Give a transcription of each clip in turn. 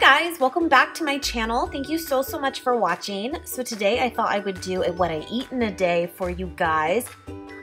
guys, welcome back to my channel. Thank you so much for watching. So today I thought I would do a what I eat in a day for you guys.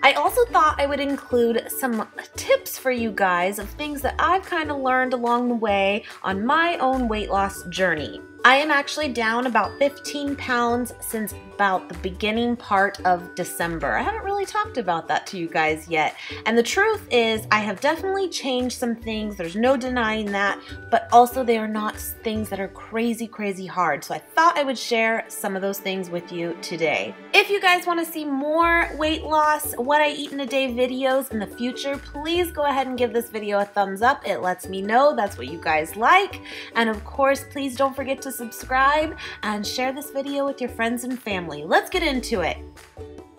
I also thought I would include some tips for you guys of things that I've kind of learned along the way on my own weight loss journey. I am actually down about 15 pounds since about the beginning part of December. I haven't really talked about that to you guys yet. And the truth is I have definitely changed some things. There's no denying that, but also they are not things that are crazy hard. So I thought I would share some of those things with you today. If you guys want to see more weight loss, what I eat in a day videos in the future, please go ahead and give this video a thumbs up. It lets me know that's what you guys like. And of course, please don't forget to subscribe and share this video with your friends and family. Let's get into it.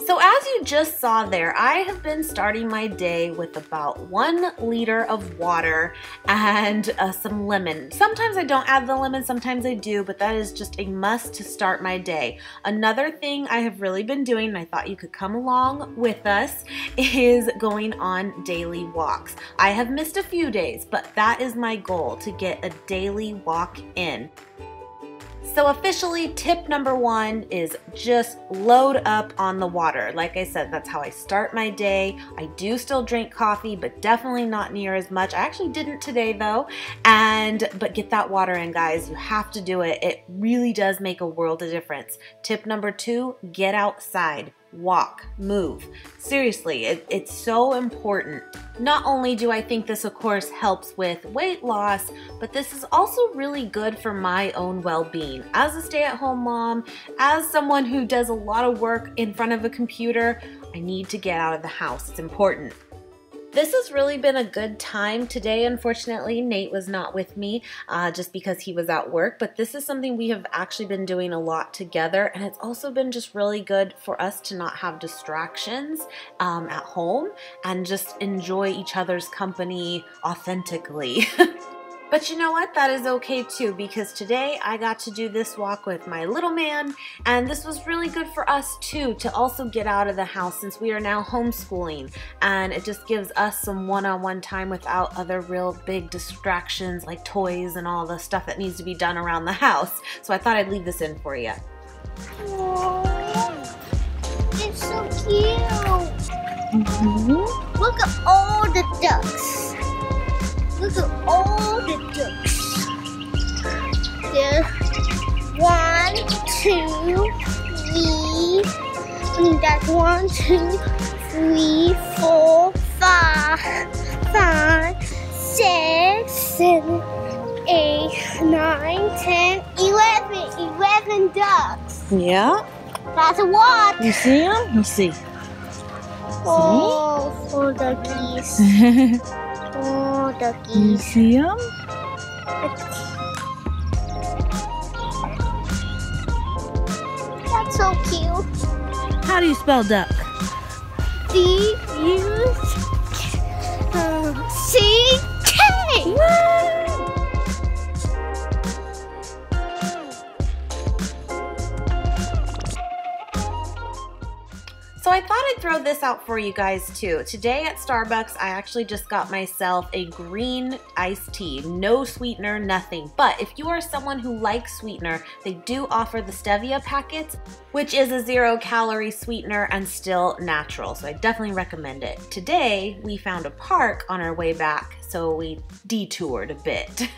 So as you just saw there, I have been starting my day with about 1 liter of water and some lemon. Sometimes I don't add the lemon, sometimes I do, but that is just a must to start my day. Another thing I have really been doing, and I thought you could come along with us, is going on daily walks. I have missed a few days, but that is my goal, to get a daily walk in. So officially, tip number 1 is just load up on the water. Like I said, that's how I start my day. I do still drink coffee, but definitely not near as much. I actually didn't today though. But get that water in, guys. You have to do it. It really does make a world of difference. Tip number 2, get outside. Walk, move. Seriously, it's so important. Not only do I think this of course helps with weight loss, but this is also really good for my own well-being. As a stay-at-home mom, as someone who does a lot of work in front of a computer, I need to get out of the house. It's important. This has really been a good time. Today, unfortunately, Nate was not with me just because he was at work, but this is something we have actually been doing a lot together, and it's also been just really good for us to not have distractions at home and just enjoy each other's company authentically. But you know what? That is okay too, because today I got to do this walk with my little man, and this was really good for us too, to also get out of the house since we are now homeschooling, and it just gives us some one-on-one time without other real big distractions like toys and all the stuff that needs to be done around the house. So I thought I'd leave this in for you. Aww, it's so cute. Look at all the ducks. Look at all the ducks. There's 1, 2, 3. That's 1, 2, 3, 4, 5, 5, 6, 7, 8, 9, 10, 11 ducks. Yeah. That's a lot. You see them? Let's see. Oh, 4 duckies. Oh, duckies. You see them? That's so cute. How do you spell duck? D-U-C-K. So I thought I'd throw this out for you guys too. Today at Starbucks, I actually just got myself a green iced tea. No sweetener, nothing. But if you are someone who likes sweetener, they do offer the stevia packets, which is a 0-calorie sweetener and still natural. So I definitely recommend it. Today, we found a park on our way back, so we detoured a bit.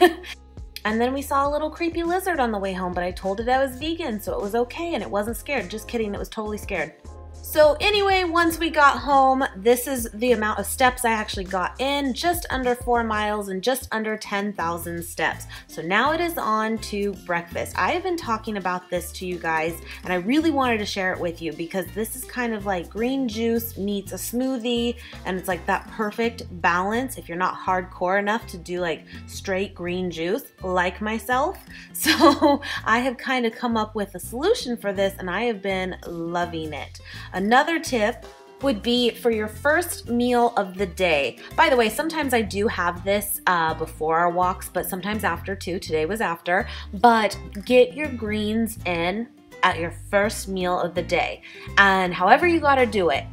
And then we saw a little creepy lizard on the way home, but I told it I was vegan, so it was okay and it wasn't scared. Just kidding, it was totally scared. So anyway, once we got home, this is the amount of steps I actually got in, just under 4 miles and just under 10,000 steps. So now it is on to breakfast. I have been talking about this to you guys, and I really wanted to share it with you because this is kind of like green juice meets a smoothie, and it's like that perfect balance if you're not hardcore enough to do like straight green juice like myself. So I have kind of come up with a solution for this, and I have been loving it. Another tip would be for your first meal of the day. By the way, sometimes I do have this before our walks, but sometimes after too. Today was after. But get your greens in at your first meal of the day. And however you gotta do it.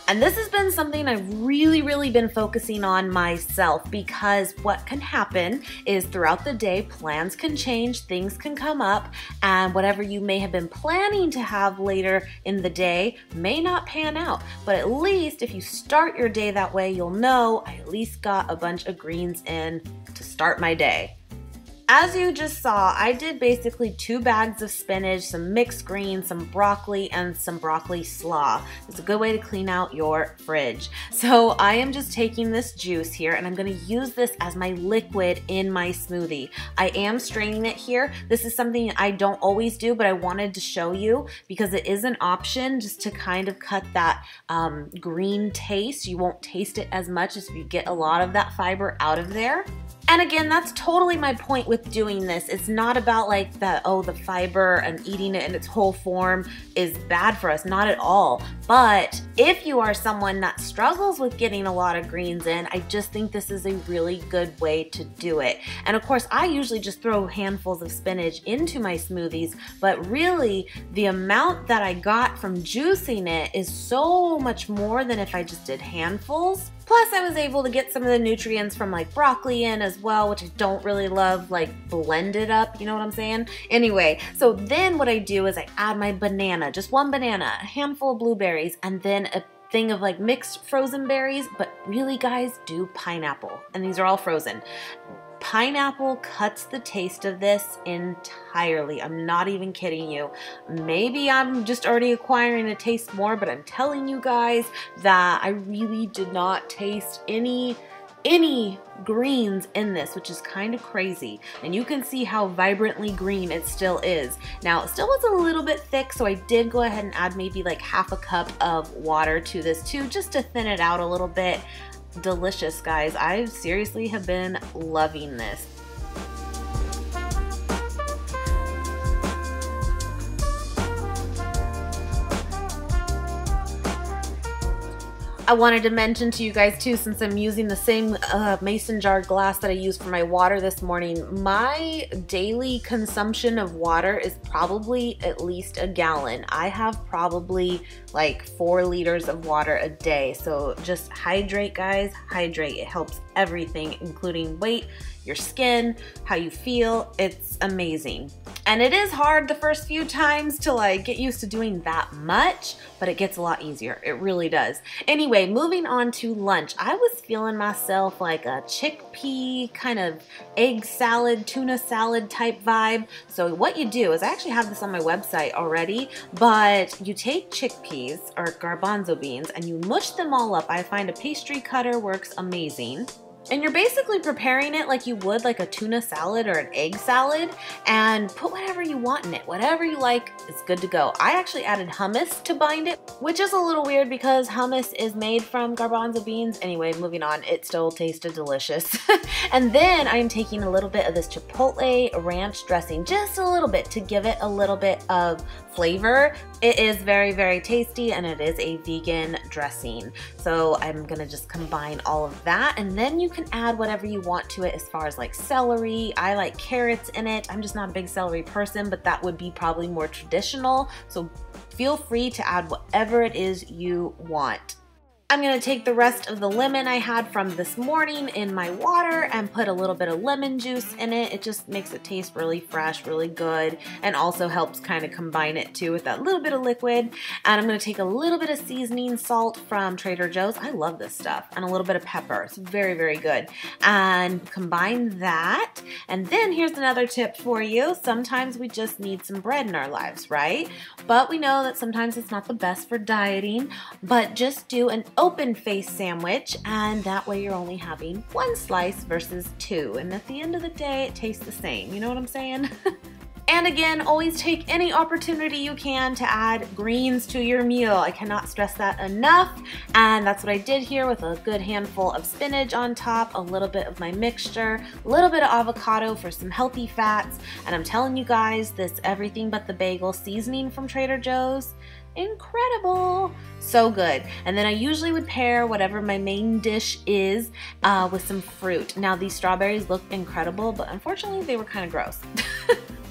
And this has been something I've really been focusing on myself, because what can happen is throughout the day, plans can change, things can come up, and whatever you may have been planning to have later in the day may not pan out. But at least if you start your day that way, you'll know I at least got a bunch of greens in to start my day. As you just saw, I did basically 2 bags of spinach, some mixed greens, some broccoli, and some broccoli slaw. It's a good way to clean out your fridge. So I am just taking this juice here and I'm gonna use this as my liquid in my smoothie. I am straining it here. This is something I don't always do, but I wanted to show you because it is an option just to kind of cut that green taste. You won't taste it as much as you get a lot of that fiber out of there. And again, that's totally my point with doing this. It's not about like the fiber and eating it in its whole form is bad for us, not at all. But if you are someone that struggles with getting a lot of greens in, I just think this is a really good way to do it. And of course, I usually just throw handfuls of spinach into my smoothies, but really the amount that I got from juicing it is so much more than if I just did handfuls. Plus, I was able to get some of the nutrients from like broccoli in as well, which I don't really love, like blended up, you know what I'm saying? Anyway, so then what I do is I add my banana, just 1 banana, a handful of blueberries, and then a thing of like mixed frozen berries, but really guys, do pineapple. And these are all frozen. Pineapple cuts the taste of this entirely. I'm not even kidding you. Maybe I'm just already acquiring a taste more, but I'm telling you guys that I really did not taste any greens in this, which is kind of crazy. And you can see how vibrantly green it still is. Now, it still was a little bit thick, so I did go ahead and add maybe like half a cup of water to this too, just to thin it out a little bit. Delicious, guys. I seriously have been loving this. I wanted to mention to you guys too, since I'm using the same mason jar glass that I used for my water this morning, my daily consumption of water is probably at least a gallon. I have probably like 4 liters of water a day. So just hydrate, guys, hydrate. It helps everything, including weight, your skin, how you feel. It's amazing. And it is hard the first few times to like get used to doing that much, but it gets a lot easier. It really does. Anyway, moving on to lunch. I was feeling myself like a chickpea kind of egg salad, tuna salad type vibe. So what you do is, I actually have this on my website already, but you take chickpeas or garbanzo beans and you mush them all up. I find a pastry cutter works amazing. And you're basically preparing it like you would like a tuna salad or an egg salad, and put whatever you want in it. Whatever you like is good to go. I actually added hummus to bind it, which is a little weird because hummus is made from garbanzo beans. Anyway, moving on, it still tasted delicious. And then I'm taking a little bit of this chipotle ranch dressing, just a little bit, to give it a little bit of flavor. It is very tasty, and it is a vegan dressing. So I'm gonna just combine all of that, and then you can add whatever you want to it as far as like celery. I like carrots in it. I'm just not a big celery person, but that would be probably more traditional. So feel free to add whatever it is you want. I'm gonna take the rest of the lemon I had from this morning in my water and put a little bit of lemon juice in it. It just makes it taste really fresh, really good, and also helps kind of combine it too with that little bit of liquid. And I'm gonna take a little bit of seasoning salt from Trader Joe's. I love this stuff. And a little bit of pepper. It's very good. And combine that. And then here's another tip for you. Sometimes we just need some bread in our lives, right? But we know that sometimes it's not the best for dieting, but just do an open face sandwich, and that way you're only having 1 slice versus 2, and at the end of the day it tastes the same, you know what I'm saying? And again, always take any opportunity you can to add greens to your meal. I cannot stress that enough. And that's what I did here with a good handful of spinach on top, a little bit of my mixture, a little bit of avocado for some healthy fats. And I'm telling you guys, this everything but the bagel seasoning from Trader Joe's, incredible, so good. And then I usually would pair whatever my main dish is with some fruit. Now these strawberries look incredible, but unfortunately they were kind of gross.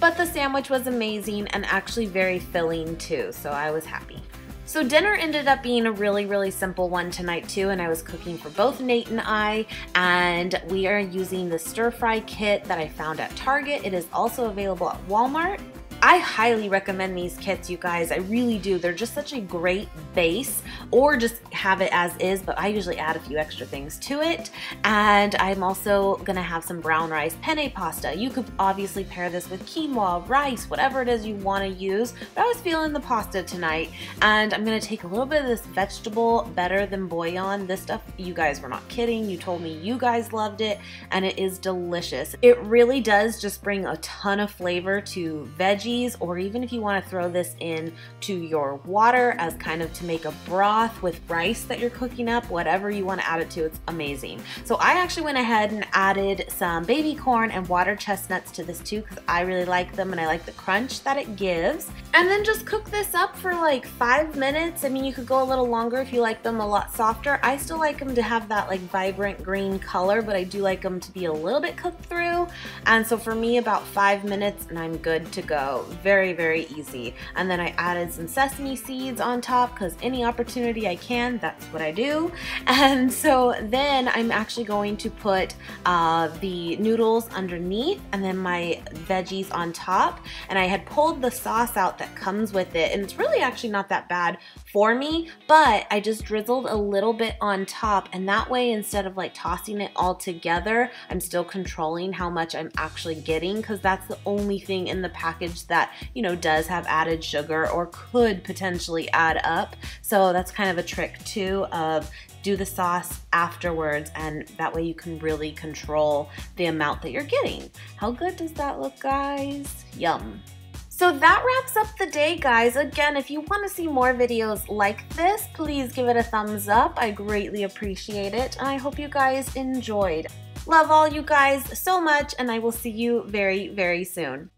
But the sandwich was amazing and actually very filling too, so I was happy. So dinner ended up being a really simple one tonight too, and I was cooking for both Nate and I, and we are using the stir fry kit that I found at Target. It is also available at Walmart. I highly recommend these kits, you guys. I really do. They're just such a great base, or just have it as is, but I usually add a few extra things to it. And I'm also gonna have some brown rice penne pasta. You could obviously pair this with quinoa, rice, whatever it is you want to use, but I was feeling the pasta tonight. And I'm gonna take a little bit of this vegetable better than bouillon. This stuff, you guys were not kidding. You told me you guys loved it, and it is delicious. It really does just bring a ton of flavor to veggies, or even if you want to throw this in to your water as kind of to make a broth with rice that you're cooking up, whatever you want to add it to, it's amazing. So I actually went ahead and added some baby corn and water chestnuts to this too, because I really like them and I like the crunch that it gives. And then just cook this up for like 5 minutes. I mean, you could go a little longer if you like them a lot softer. I still like them to have that like vibrant green color, but I do like them to be a little bit cooked through. And so for me, about 5 minutes and I'm good to go. Very easy. And then I added some sesame seeds on top, because any opportunity I can, that's what I do. And so then I'm actually going to put the noodles underneath and then my veggies on top. And I had pulled the sauce out that comes with it, and it's really actually not that bad for me, but I just drizzled a little bit on top, and that way instead of like tossing it all together, I'm still controlling how much I'm actually getting, because that's the only thing in the package that, you know, does have added sugar or could potentially add up. So that's kind of a trick too, of do the sauce afterwards, and that way you can really control the amount that you're getting. How good does that look, guys? Yum. So that wraps up the day, guys. Again, if you want to see more videos like this, please give it a thumbs up. I greatly appreciate it, and I hope you guys enjoyed. Love all you guys so much, and I will see you very soon.